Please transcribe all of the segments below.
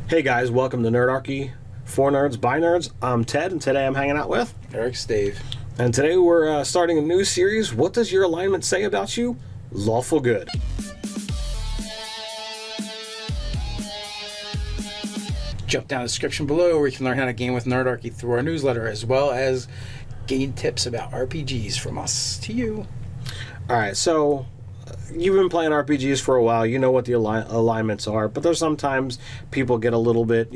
Hey guys, welcome to Nerdarchy. For Nerds, by Nerds. I'm Ted, and today I'm hanging out with Eric's Dave. And today we're starting a new series. What does your alignment say about you? Lawful good. Jump down the description below where you can learn how to game with Nerdarchy through our newsletter, as well as gain tips about RPGs from us to you. Alright, so you've been playing RPGs for a while. You know what the alignments are, but there's sometimes people get a little bit,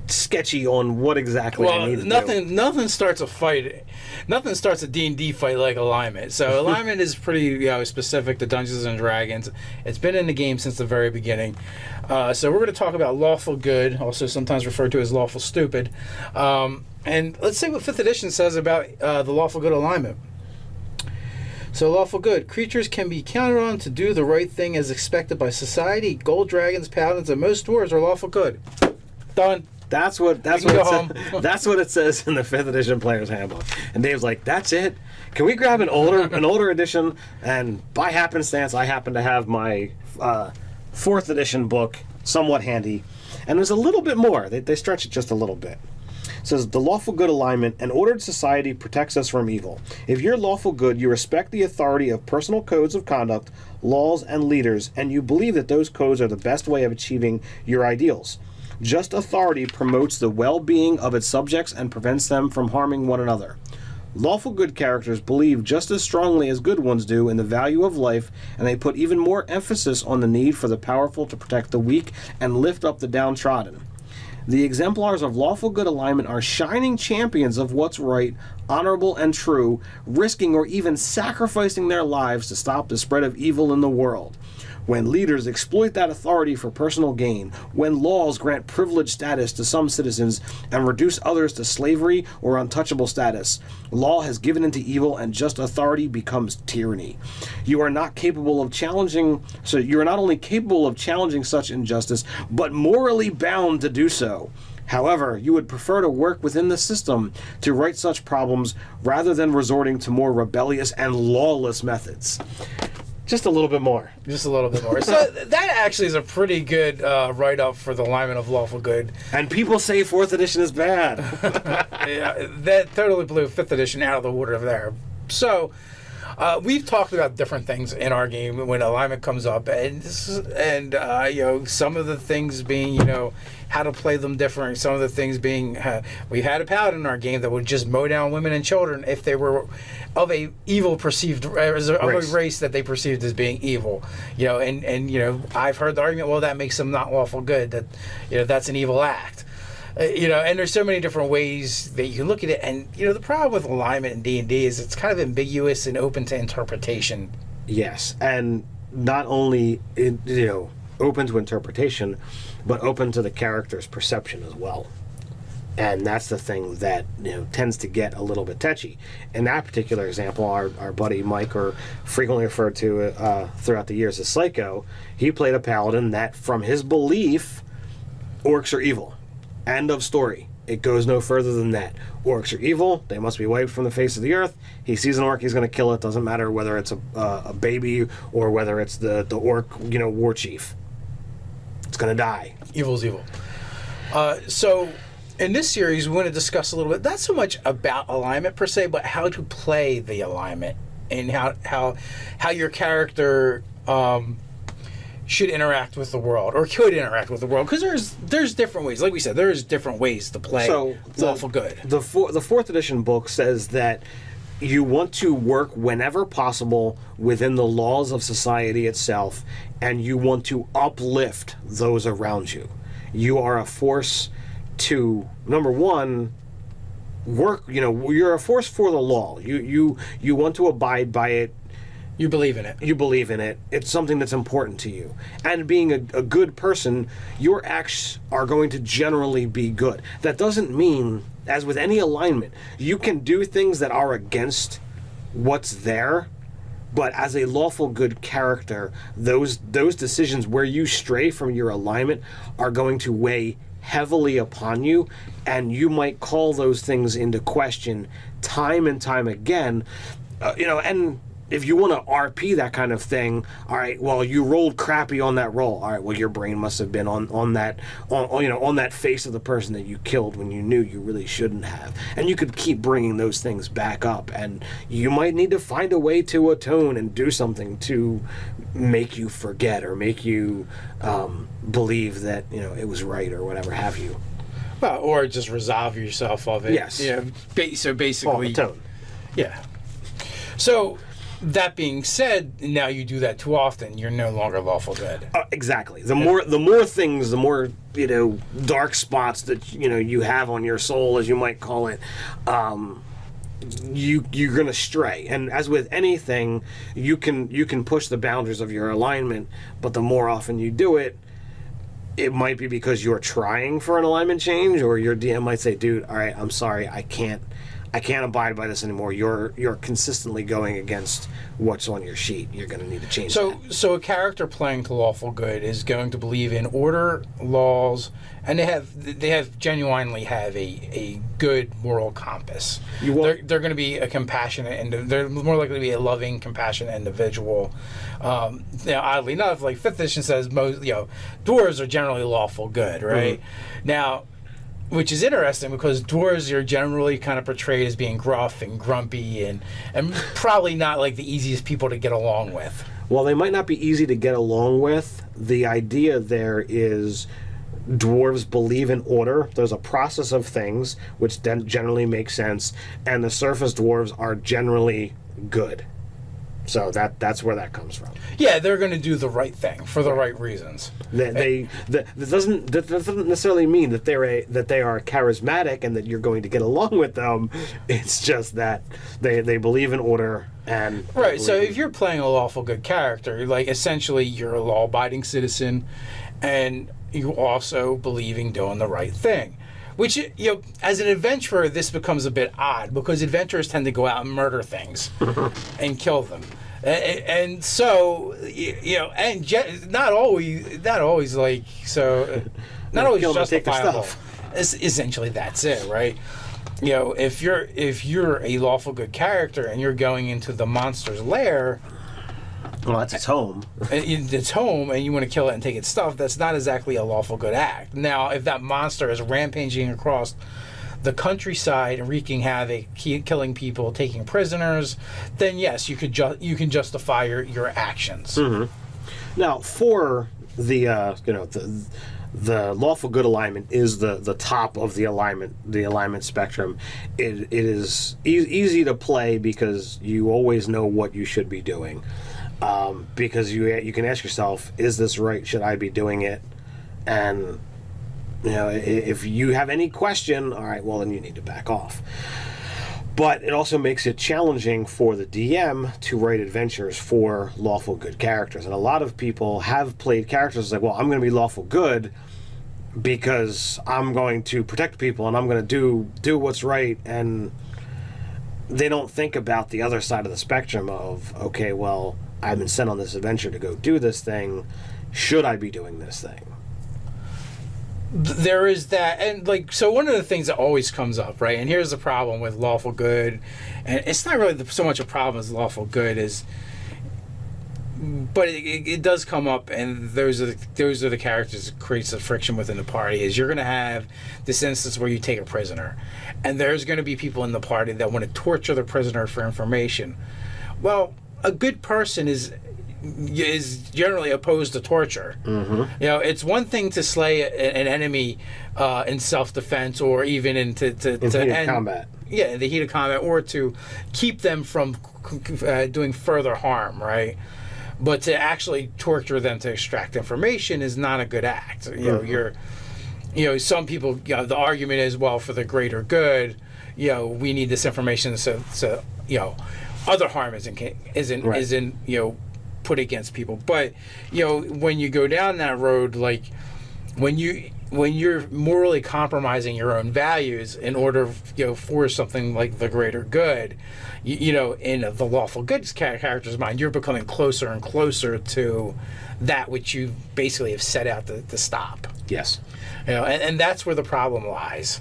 sketchy on what exactly they need to do. Nothing starts a fight. Nothing starts a D&D fight like alignment. So alignment is pretty specific to Dungeons and Dragons. It's been in the game since the very beginning. So we're going to talk about lawful good, also sometimes referred to as lawful stupid. And let's see what 5th edition says about the lawful good alignment. So lawful good. Creatures can be counted on to do the right thing as expected by society. Gold dragons, paladins, and most dwarves are lawful good. Done. That's what it says in the 5th edition player's handbook. And Dave's like, "That's it? Can we grab an older edition?" And by happenstance, I happen to have my 4th edition book somewhat handy, and there's a little bit more. They stretch it just a little bit. It says, the lawful good alignment, an ordered society protects us from evil. If you're lawful good, you respect the authority of personal codes of conduct, laws, and leaders, and you believe that those codes are the best way of achieving your ideals. Just authority promotes the well-being of its subjects and prevents them from harming one another. Lawful good characters believe just as strongly as good ones do in the value of life, and they put even more emphasis on the need for the powerful to protect the weak and lift up the downtrodden. The exemplars of lawful good alignment are shining champions of what's right, honorable, and true, risking or even sacrificing their lives to stop the spread of evil in the world. When leaders exploit that authority for personal gain, when laws grant privileged status to some citizens and reduce others to slavery or untouchable status, law has given into evil and just authority becomes tyranny. You are not only capable of challenging such injustice, but morally bound to do so. However, you would prefer to work within the system to right such problems rather than resorting to more rebellious and lawless methods. Just a little bit more. Just a little bit more. So that actually is a pretty good write-up for the alignment of lawful good. And people say 4th edition is bad. Yeah, that totally blew 5th edition out of the water there. So we've talked about different things in our game when alignment comes up, and some of the things being how to play them different. Some of the things being we had a paladin in our game that would just mow down women and children if they were of a evil perceived of a race that they perceived as being evil. And I've heard the argument, well, that makes them not lawful good. That that's an evil act. And there's so many different ways that you can look at it. And the problem with alignment in D&D is it's kind of ambiguous and open to interpretation. Yes, and not only open to interpretation, but open to the character's perception as well. And that's the thing that tends to get a little bit touchy. In that particular example, our buddy Mike, or frequently referred to throughout the years as Psycho, he played a paladin that, from his belief, orcs are evil. End of story. It goes no further than that. Orcs are evil. They must be wiped from the face of the earth. He sees an orc, he's going to kill it. Doesn't matter whether it's a baby or whether it's the orc war chief. It's going to die. Evil's evil. So in this series, we want to discuss a little bit, not so much about alignment per se, but how to play the alignment and how your character should interact with the world, or could interact with the world, because there's different ways. Like we said, there's different ways to play lawful good. The 4th edition book says that you want to work whenever possible within the laws of society itself, and you want to uplift those around you. You are a force to, number one, work. You're a force for the law. You want to abide by it. You believe in it. You believe in it. It's something that's important to you. And being a good person, your acts are going to generally be good. That doesn't mean, as with any alignment, you can do things that are against what's there, but as a lawful good character, those decisions where you stray from your alignment are going to weigh heavily upon you, and you might call those things into question time and time again. And if you want to RP that kind of thing, all right, well, you rolled crappy on that roll. All right, well, your brain must have been on that face of the person that you killed when you knew you really shouldn't have. And you could keep bringing those things back up, and you might need to find a way to atone and do something to make you forget or make you believe that it was right or whatever have you. Well, or just resolve yourself of it. Yes. So basically, atone. Yeah. So that being said, now you do that too often, you're no longer lawful good. Exactly. The more things, the more dark spots that you have on your soul, as you might call it. You're gonna stray, and as with anything, you can push the boundaries of your alignment, but the more often you do it, it might be because you're trying for an alignment change, or your DM might say, "Dude, all right, I'm sorry, I can't abide by this anymore. You're consistently going against what's on your sheet. You're going to need to change that." So a character playing to lawful good is going to believe in order, laws, and they genuinely have a good moral compass. They're going to be a compassionate, and they're more likely to be a loving, compassionate individual. Oddly enough, like 5th edition says, most dwarves are generally lawful good, right? Mm-hmm. Now, which is interesting because dwarves are generally kind of portrayed as being gruff and grumpy and probably not like the easiest people to get along with. Well, they might not be easy to get along with. The idea there is dwarves believe in order. There's a process of things which then generally makes sense, and the surface dwarves are generally good. So that's where that comes from. Yeah, they're going to do the right thing for the right reasons. That doesn't necessarily mean that they are charismatic and that you're going to get along with them. It's just that they believe in order and right. So if you're playing a lawful good character, like essentially you're a law-abiding citizen, and you also believe in doing the right thing. Which, as an adventurer, this becomes a bit odd because adventurers tend to go out and murder things and kill them. And so, not always like, so, not always justifiable. Essentially, that's it, right? If you're a lawful good character and you're going into the monster's lair, well, that's its home. Its home, and you want to kill it and take its stuff. That's not exactly a lawful good act. Now, if that monster is rampaging across the countryside and wreaking havoc, killing people, taking prisoners, then yes, you can justify your actions. Mm-hmm. Now, for the the lawful good alignment is the top of the alignment spectrum. It is easy to play because you always know what you should be doing. Because you can ask yourself, is this right? Should I be doing it? And if you have any question, all right, well then you need to back off. But it also makes it challenging for the DM to write adventures for lawful good characters. And a lot of people have played characters like, well, I'm going to be lawful good because I'm going to protect people and I'm going to do what's right. And they don't think about the other side of the spectrum of, okay, well, I've been sent on this adventure to go do this thing. Should I be doing this thing? There is that, and so one of the things that always comes up, right? And here's the problem with lawful good, and it's not really so much a problem as lawful good but it does come up, and those are the characters that creates the friction within the party. Is you're going to have this instance where you take a prisoner, and there's going to be people in the party that want to torture the prisoner for information. Well, a good person is generally opposed to torture. Mm-hmm. It's one thing to slay an enemy in self-defense or even in heated combat. Yeah, in the heat of combat, or to keep them from doing further harm, right? But to actually torture them to extract information is not a good act. Some people, the argument is, well, for the greater good, we need this information so other harm isn't put against people. But when you go down that road, like when you're morally compromising your own values in order for something like the greater good, in the lawful good character's mind, you're becoming closer and closer to that which you basically have set out to stop. Yes. And that's where the problem lies.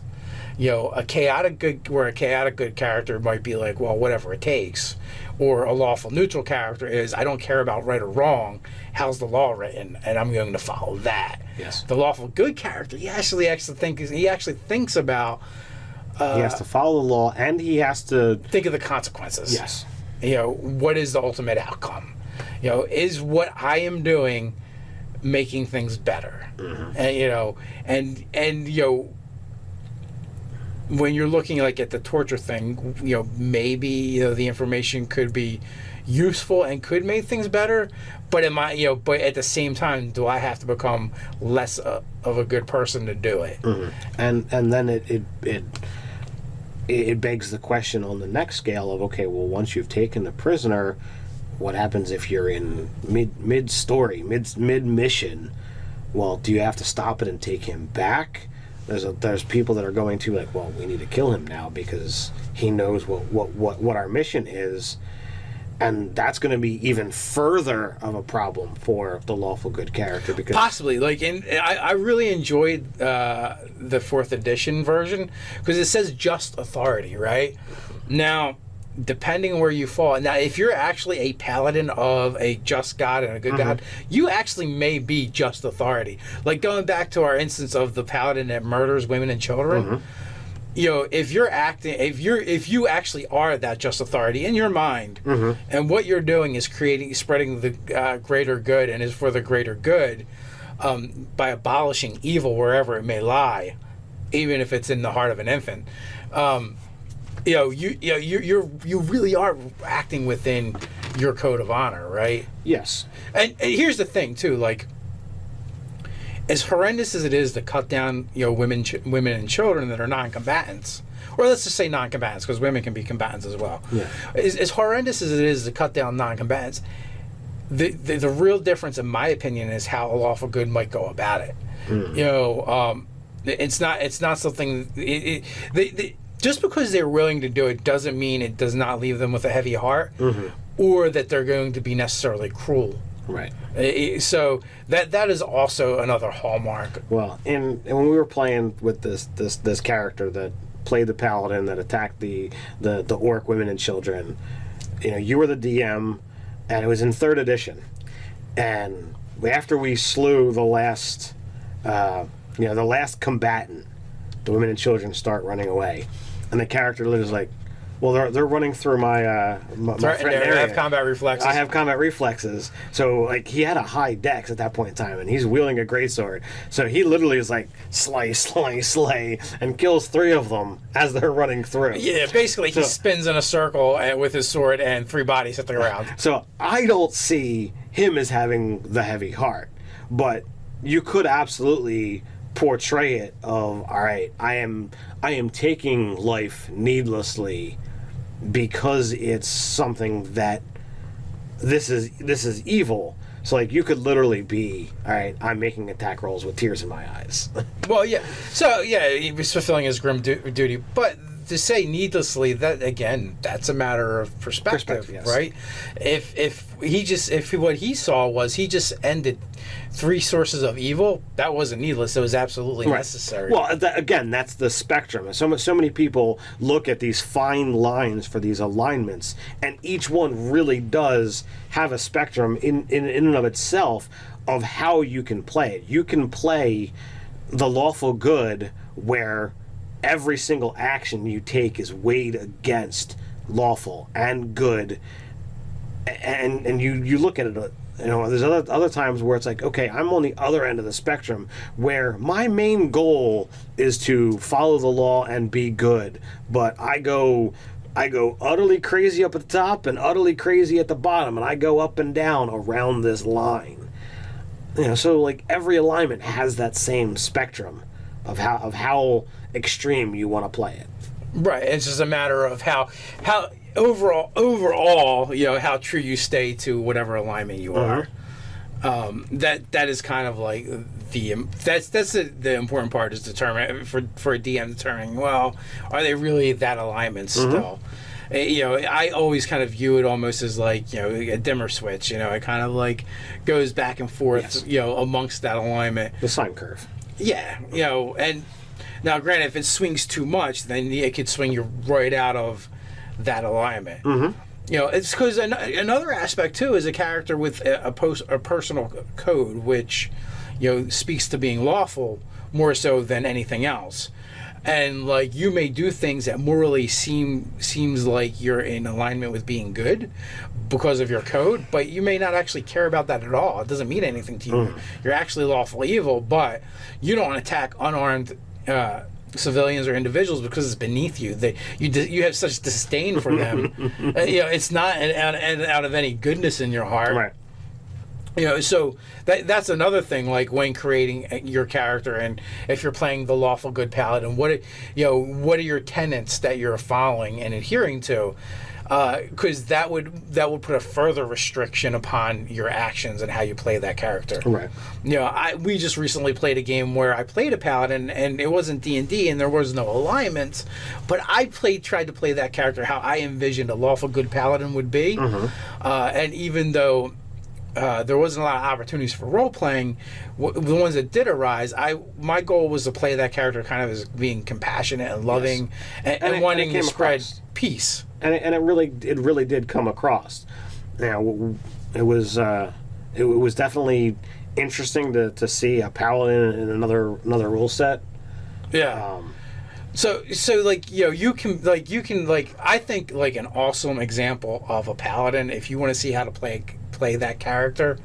a chaotic good character might be like, well, whatever it takes, or a lawful neutral character is, I don't care about right or wrong, how's the law written, and I'm going to follow that. Yes. The lawful good character, he actually thinks about. He has to follow the law, and he has to think of the consequences. Yes. What is the ultimate outcome? Is what I am doing making things better? And when you're looking like at the torture thing, maybe the information could be useful and could make things better, but but at the same time, do I have to become less of a good person to do it? And then it begs the question on the next scale of, okay, well, once you've taken the prisoner, what happens if you're in mid-story, mid-mission? Well, do you have to stop it and take him back? There's people that are going to like, well, we need to kill him now because he knows what our mission is, and that's going to be even further of a problem for the lawful good character, because possibly I really enjoyed the 4th edition version because it says just authority, right? Now, depending where you fall. Now, if you're actually a paladin of a just god and a good god, you actually may be just authority. Like going back to our instance of the paladin that murders women and children, if you actually are that just authority in your mind, and what you're doing is spreading the greater good and is for the greater good, by abolishing evil wherever it may lie, even if it's in the heart of an infant. You really are acting within your code of honor, right? Yes. And here's the thing too, like, as horrendous as it is to cut down, women and children that are non-combatants, or let's just say non-combatants, because women can be combatants as well. Yeah. As horrendous as it is to cut down non-combatants, the real difference, in my opinion, is how a lawful good might go about it. It's not something. Just because they're willing to do it doesn't mean it does not leave them with a heavy heart, or that they're going to be necessarily cruel. Right. So that is also another hallmark. Well, and when we were playing with this character that played the paladin that attacked the orc women and children, you were the DM, and it was in 3rd edition, and after we slew the last combatant, the women and children start running away. And the character literally like, well, they're running through my friend area. I have combat reflexes. I have combat reflexes. So, like, he had a high dex at that point in time, and he's wielding a greatsword. So he literally is like, slay, slay, slay, and kills 3 of them as they're running through. Yeah, basically he spins in a circle with his sword, and 3 bodies hit the ground. So I don't see him as having the heavy heart, but you could absolutely portray it of, all right, I am taking life needlessly because it's something that this is evil. So like you could literally be, all right, I'm making attack rolls with tears in my eyes. Well, yeah. So yeah, he was fulfilling his grim duty, but to say needlessly, that again, that's a matter of perspective, yes. Right? If what he saw was he just ended 3 sources of evil, that wasn't needless. It was absolutely necessary. Well, again, that's the spectrum. So many people look at these fine lines for these alignments, and each one really does have a spectrum in and of itself of how you can play it. You can play the lawful good where every single action you take is weighed against lawful and good, and you look at it. There's other times where it's like, okay, I'm on the other end of the spectrum where my main goal is to follow the law and be good, but I go utterly crazy up at the top and utterly crazy at the bottom, and I go up and down around this line. So like every alignment has that same spectrum of how extreme you want to play it. Right. It's just a matter of how overall, how true you stay to whatever alignment you are. That is kind of like the important part is determine for a DM determining, well, are they really that alignment still? I always kind of view it almost as like, a dimmer switch. It kind of like goes back and forth, yes. Amongst that alignment. The sine curve. Yeah, and now granted, if it swings too much, then it could swing you right out of that alignment. Mm-hmm. It's because another aspect too is a character with a personal code, which speaks to being lawful more so than anything else. And like you may do things that morally seems like you're in alignment with being good because of your code, but you may not actually care about that at all. It doesn't mean anything to you. You're actually lawful evil, but you don't attack unarmed civilians or individuals because it's beneath you. You have such disdain for them. It's not out of any goodness in your heart. Right. So that's another thing. Like when creating your character, and if you're playing the lawful good paladin, what are your tenets that you're following and adhering to? Because that would put a further restriction upon your actions and how you play that character. Right. We just recently played a game where I played a paladin, and it wasn't D&D, and there was no alignment, but I tried to play that character how I envisioned a lawful good paladin would be, and even though there wasn't a lot of opportunities for role playing, the ones that did arise, my goal was to play that character kind of as being compassionate and loving, and wanting to spread peace. And it really did come across. It was definitely interesting to see a paladin in another rule set. Yeah. So like you can I think like an awesome example of a paladin, if you want to see how to play that character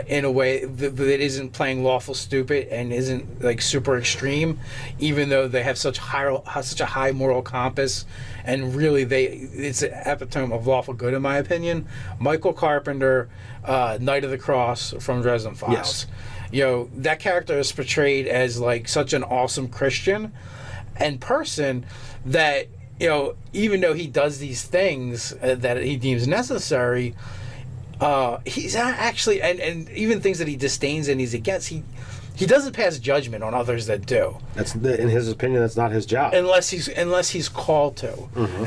in a way that isn't playing lawful stupid and isn't like super extreme, even though they have such a high moral compass, and really it's an epitome of lawful good in my opinion. Michael Carpenter, Knight of the Cross from Dresden Files. Yes. That character is portrayed as like such an awesome Christian and person that even though he does these things that he deems necessary, he's not actually, and even things that he disdains and he's against, he doesn't pass judgment on others that do. In his opinion, that's not his job, unless he's called to. Mm-hmm.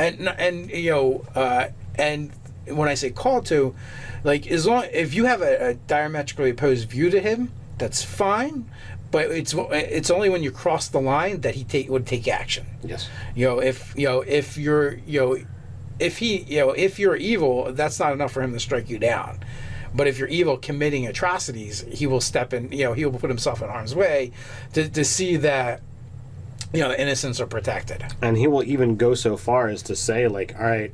And when I say called to, like if you have a diametrically opposed view to him, that's fine. But it's only when you cross the line that he would take action. Yes. If you're evil, that's not enough for him to strike you down. But if you're evil committing atrocities, he will step in, he will put himself in harm's way to see that, the innocents are protected. And he will even go so far as to say, like, all right,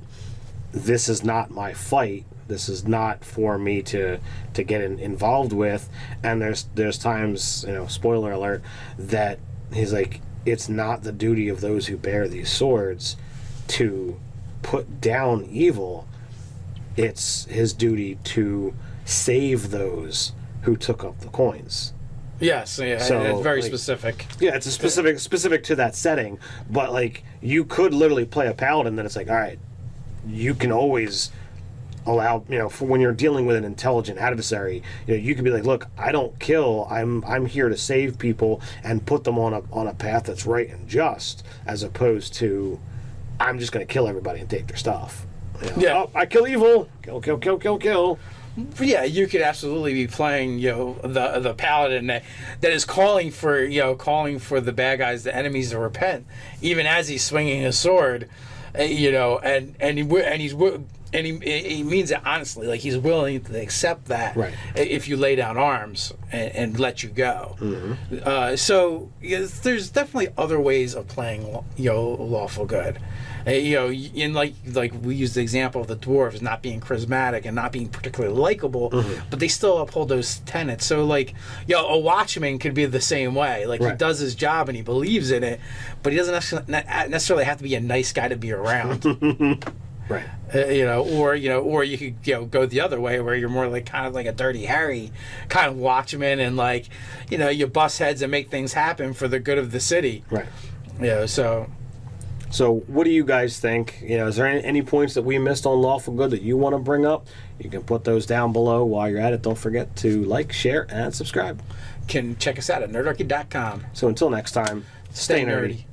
this is not my fight. This is not for me to get involved with. And there's times, spoiler alert, that he's like, it's not the duty of those who bear these swords to put down evil. It's his duty to save those who took up the coins. Yes, yeah, so it's very specific. Yeah, it's a specific to that setting. But like, you could literally play a paladin that it's like, all right, you can always allow, for when you're dealing with an intelligent adversary, you can be like, look, I don't kill. I'm here to save people and put them on a path that's right and just, as opposed to I'm just going to kill everybody and take their stuff. Yeah. Oh, I kill evil. Kill. Yeah, you could absolutely be playing, the paladin that is calling for the bad guys, the enemies, to repent, even as he's swinging his sword, and he means it honestly. Like, he's willing to accept that, right, if you lay down arms and let you go. Mm-hmm. So there's definitely other ways of playing lawful good. In like we used the example of the dwarves not being charismatic and not being particularly likable, mm-hmm, but they still uphold those tenets. So like, a watchman could be the same way. Like, right, he does his job and he believes in it, but he doesn't necessarily have to be a nice guy to be around. Right. Or you could go the other way where you're more like kind of like a Dirty Harry kind of watchman, and like, you bust heads and make things happen for the good of the city. Right. So what do you guys think? Is there any points that we missed on Lawful Good that you want to bring up? You can put those down below. While you're at it, don't forget to like, share, and subscribe. Can check us out at nerdarchy.com. So until next time, stay nerdy.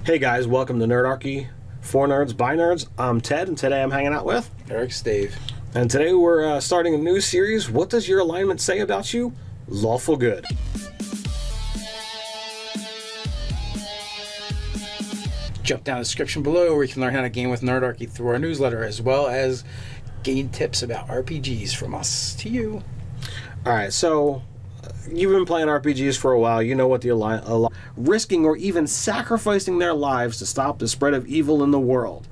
Hey guys, welcome to Nerdarchy. For Nerds, by Nerds. I'm Ted, and today I'm hanging out with Eric's Dave. And today we're starting a new series. What does your alignment say about you? Lawful good. Jump down the description below where you can learn how to game with Nerdarchy through our newsletter, as well as gain tips about RPGs from us to you. All right, so you've been playing RPGs for a while. You know what the risking or even sacrificing their lives to stop the spread of evil in the world.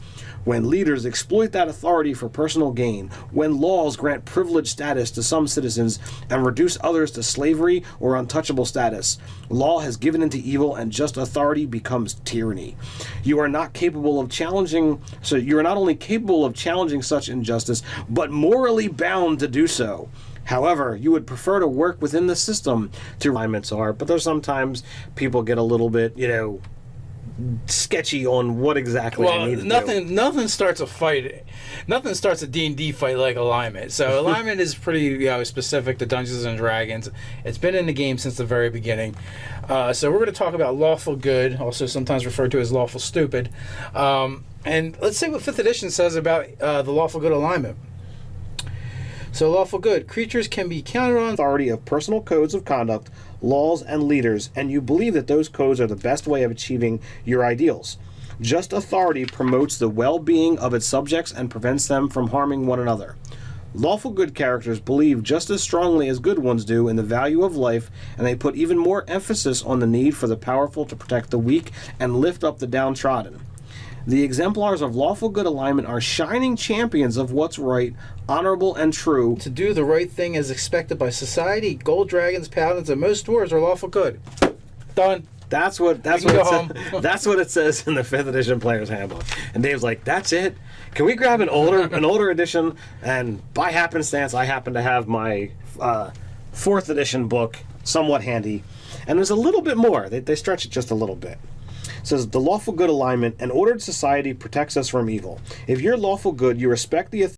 When leaders exploit that authority for personal gain, when laws grant privileged status to some citizens and reduce others to slavery or untouchable status, law has given into evil and just authority becomes tyranny. You are not capable of challenging, so you are not only capable of challenging such injustice, but morally bound to do so. However, you would prefer to work within the system to alignments are, but there's sometimes people get a little bit, sketchy on what exactly they need to do. Nothing starts a fight. Nothing starts a D&D fight like alignment. So alignment is pretty specific to Dungeons and Dragons. It's been in the game since the very beginning. So we're going to talk about lawful good, also sometimes referred to as lawful stupid. And let's see what 5th edition says about the lawful good alignment. So lawful good. Creatures can be counted on authority of personal codes of conduct, laws, and leaders, and you believe that those codes are the best way of achieving your ideals. Just authority promotes the well-being of its subjects and prevents them from harming one another. Lawful good characters believe just as strongly as good ones do in the value of life, and they put even more emphasis on the need for the powerful to protect the weak and lift up the downtrodden. The exemplars of lawful good alignment are shining champions of what's right, honorable, and true. To do the right thing as expected by society, gold dragons, paladins, and most dwarves are lawful good. Done. That's what it says in the 5th edition player's handbook. And Dave's like, that's it? Can we grab an older edition? And by happenstance, I happen to have my 4th edition book somewhat handy. And there's a little bit more. They stretch it just a little bit. It says, the lawful good alignment, an ordered society protects us from evil. If you're lawful good, you respect the authority